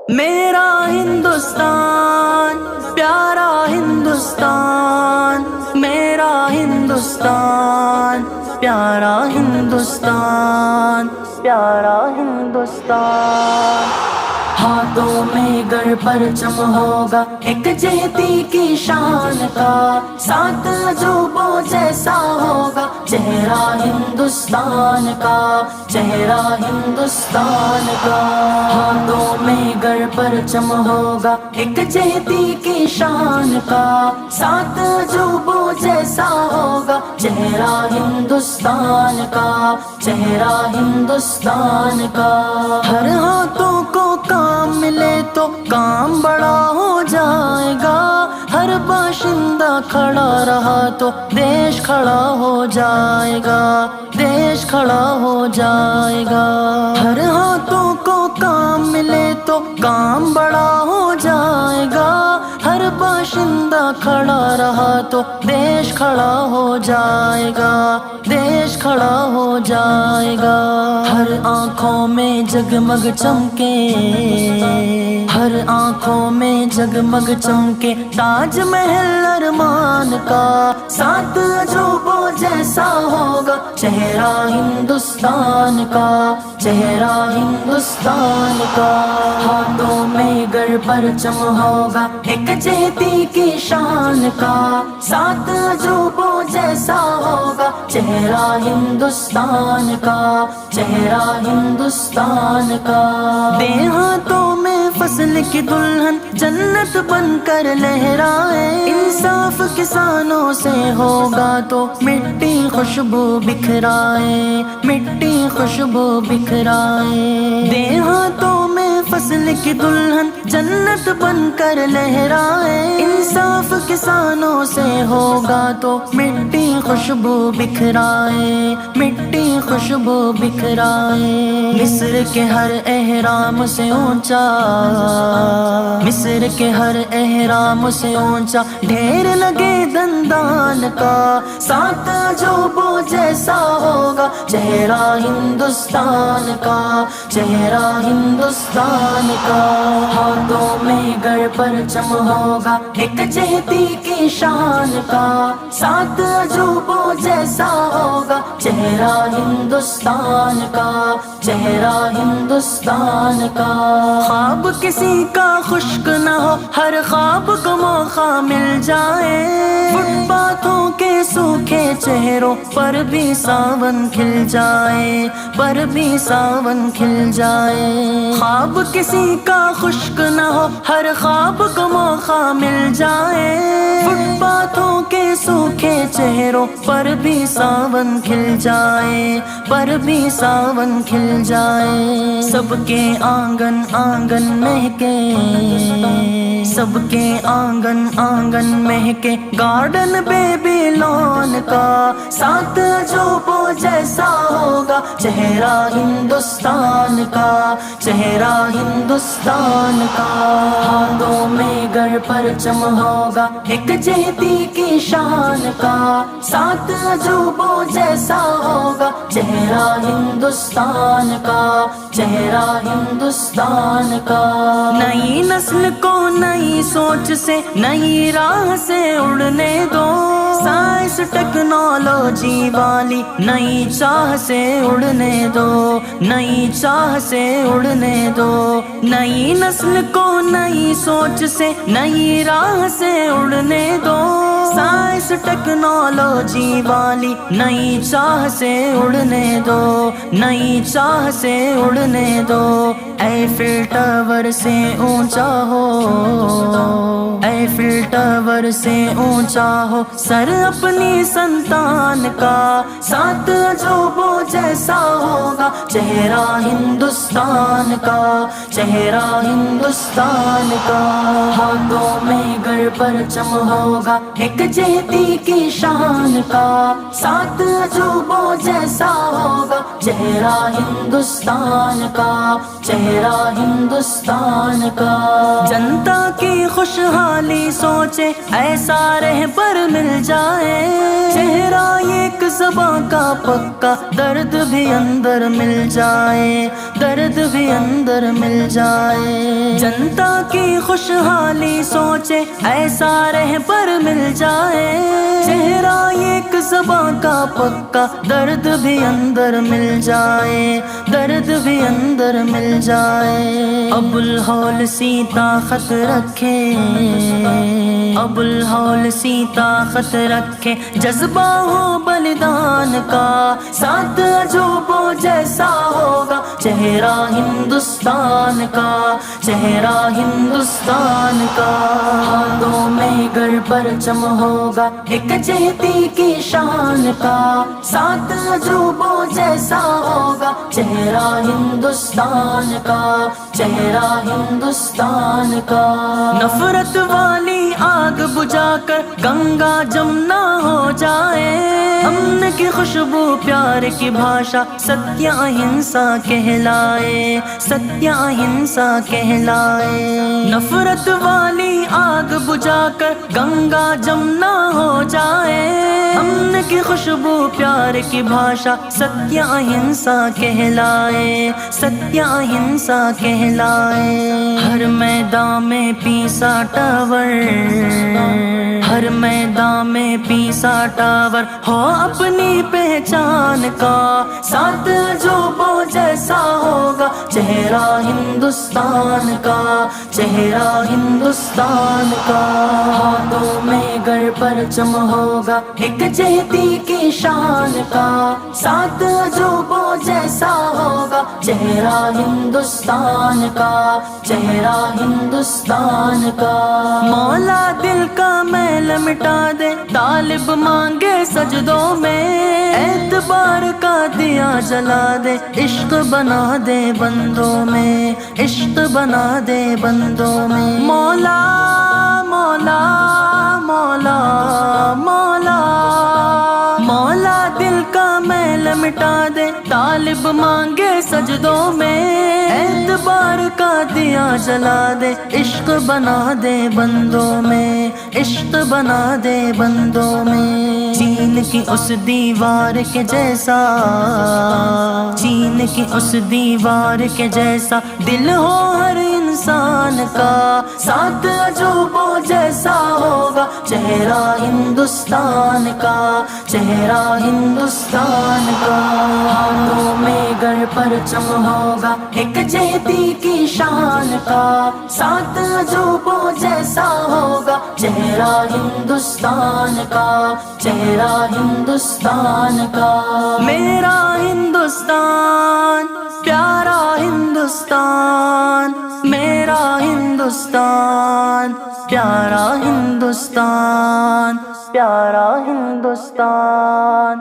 میرا ہندوستان پیارا ہندوستان، میرا ہندوستان پیارا ہندوستان، پیارا ہندوستان۔ ہاتھوں میں گر پرچم ہوگا ایک چہتی کی شان کا، سات عجوبوں جیسا ہوگا چہرہ ہندوستان کا، چہرہ ہندوستان کا۔ ہاتھوں میں گر پرچم ہوگا ایک چہتی کی شان کا، سات عجوبوں جیسا ہوگا چہرہ ہندوستان کا، چہرہ ہندوستان کا۔ ہر ہاتھوں کو کام ملے تو کام بڑا ہو جائے گا، ہر باشندہ کھڑا رہا تو دیش کھڑا ہو جائے گا، دیش کھڑا ہو جائے گا۔ ہر ہاتھوں کو کام ملے تو کام بڑا ہو جائے گا، ہر باشندہ کھڑا رہا تو دیش کھڑا ہو جائے گا، دیش کھڑا ہو جائے گا۔ ہر آنکھوں میں جگمگ چمکے، ہر آنکھوں میں جگمگ چمکے تاج محل ارمان کا، سات عجوبوں جیسا ہوگا چہرہ ہندوستان کا، چہرہ ہندوستان کا۔ ہاتھوں میں گر پرچم ہوگا ایک چہتی کی شان کا، سات عجوبوں جیسا ہوگا چہرہ ہندوستان کا، چہرہ ہندوستان کا۔ دیہاتوں میں فصل کی دلہن جنت بن کر لہرائے، انصاف کسانوں سے ہوگا تو مٹی خوشبو بکھرائے، مٹی خوشبو بکھرائے۔ دیہاتوں میں فصل کی دلہن جنت بن کر لہرائے، انصاف کسانوں سے ہوگا تو مٹی خوشبو بکھرائے، مٹی خوشبو بکھرائے۔ مصر کے ہر احرام سے اونچا، مصر کے ہر احرام سے اونچا ڈھیر لگے دندان کا، سات عجوبوں جیسا ہوگا چہرہ ہندوستان کا، چہرہ ہندوستان کا۔ ہاتھوں میں گر پرچم ہوگا ایک چہتی کی شان کا، سات عجوبوں جیسا ہوگا چہرہ ہندوستان کا، چہرہ ہندوستان کا۔ خواب کسی کا خشک نہ ہو، ہر خواب کو موقع مل جائے، فٹ پاتھوں کے سوکھے چہروں پر بھی ساون کھل جائے، پر بھی ساون کھل جائے۔ خواب کسی کا خشک نہ ہو، ہر خواب کو موقع مل جائے، فٹ پاتھوں کے سوکھے چہروں پر بھی ساون کھل جائے، پر بھی ساون کھل جائے۔ سب کے آنگن آنگن مہکے، سب کے آنگن آنگن مہکے گارڈن بیبی لون کا، سات عجوبوں جیسا ہوگا چہرہ ہندوستان کا، چہرہ ہندوستان کا۔ ہاتھوں میں گر پرچم ہوگا ایک چہتی کی شان کا، سات عجوبوں جیسا ہوگا چہرہ ہندوستان کا، چہرہ ہندوستان کا۔ نئی نسل کو نئی سوچ سے نئی راہ سے اڑنے دو، سائنس ٹیکنالوجی والی نئی چاہ سے اڑنے دو، نئی چاہ سے اڑنے دو۔ نئی نسل کو نئی سوچ سے نئی راہ سے اڑنے دو، سائنس ٹیکنالوجی والی نئی چاہ سے اڑنے دو، نئی چاہ سے اڑنے دو۔ ایفل ٹاور سے اونچا ہو، ایفل ٹاور سے اونچا ہو سر اپنی سنتان کا، سات عجوبوں جیسا ہوگا چہرہ ہندوستان کا، چہرہ ہندوستان کا۔ ہاتھوں میں گر پرچم ہوگا ایک ایک جہتی کی شان کا، سات عجوبوں جیسا ہوگا چہرہ ہندوستان کا، چہرہ ہندوستان کا۔ جنتا کی خوشحالی سوچے ایسا رہبر مل جائے، چہرہ ایک زباں کا پکا، درد بھی اندر مل جائے، درد بھی اندر مل جائے۔ جنتا کی خوشحالی سوچے ایسا رہبر مل جائے، چہرہ ایک زباں کا پکا، درد بھی اندر مل جائے، درد بھی اندر مل جائے۔ ابو الہول سی طاقت رکھے، ابو الہول سی طاقت رکھے، جذبہ ہو بلیدان کا، سات عجوبوں جیسا ہوگا چہرہ ہندوستان کا، چہرہ ہندوستان کا۔ ہاتھوں میں گر پرچم ہوگا ایک جہتی کی شان کا، سات عجوبوں جیسا ہوگا چہرہ ہندوستان کا، چہرہ ہندوستان کا۔ نفرت والی آگ بجھا کر گنگا جمنا ہو جائے، امن کی خوشبو پیار کی بھاشا ستیہ اہنسا کہلائے، ستیہ اہنسا کہلائے۔ نفرت والی آگ بجھا کر گنگا جمنا ہو جائے، امن کی خوشبو پیار کی بھاشا ستیہ اہنسا کہلائے، ستیہ اہنسا کہلائے۔ ہر میدان میں پیسا ٹاور، ہر میدان میں پیسا ٹاور ہو اپنی پہچان کا، سات عجوبوں جیسا ہوگا چہرہ ہندوستان کا، چہرہ ہندوستان کا۔ ہاتھوں میں گر پرچم ہوگا ایک جہتی کی شان کا، سات عجوبوں جیسا ہوگا چہرہ ہندوستان کا، چہرہ ہندوستان کا۔ مولا دل کا میل مٹا دے، طالب مانگے سجدوں میں، اعتبار کا دیا جلا دے، عشق بنا دے بندوں میں، عشق بنا دے بندوں میں۔ مولا مولا مولا مولا، مولا دل کا میل مٹا دے، طالب مانگے سجدوں میں، اعتبار کا دیا جلا دے، عشق بنا دے بندوں میں، عشق بنا دے بندوں میں۔ چین کی اس دیوار کے جیسا، چین کی اس دیوار کے جیسا دل ہو ہر انسان کا، سات عجوبوں جیسا ہوگا چہرہ ہندوستان کا، چہرہ ہندوستان کا۔ ہاتھوں میں گر پرچم ہوگا ایک جہتی کی شان کا، سات عجوبوں جیسا ہوگا چہرہ ہندوستان کا، چہرہ ہندوستان کا۔ میرا ہندوستان پیارا ہندوستان، میرا ہندوستان پیارا ہندوستان، پیارا ہندوستان۔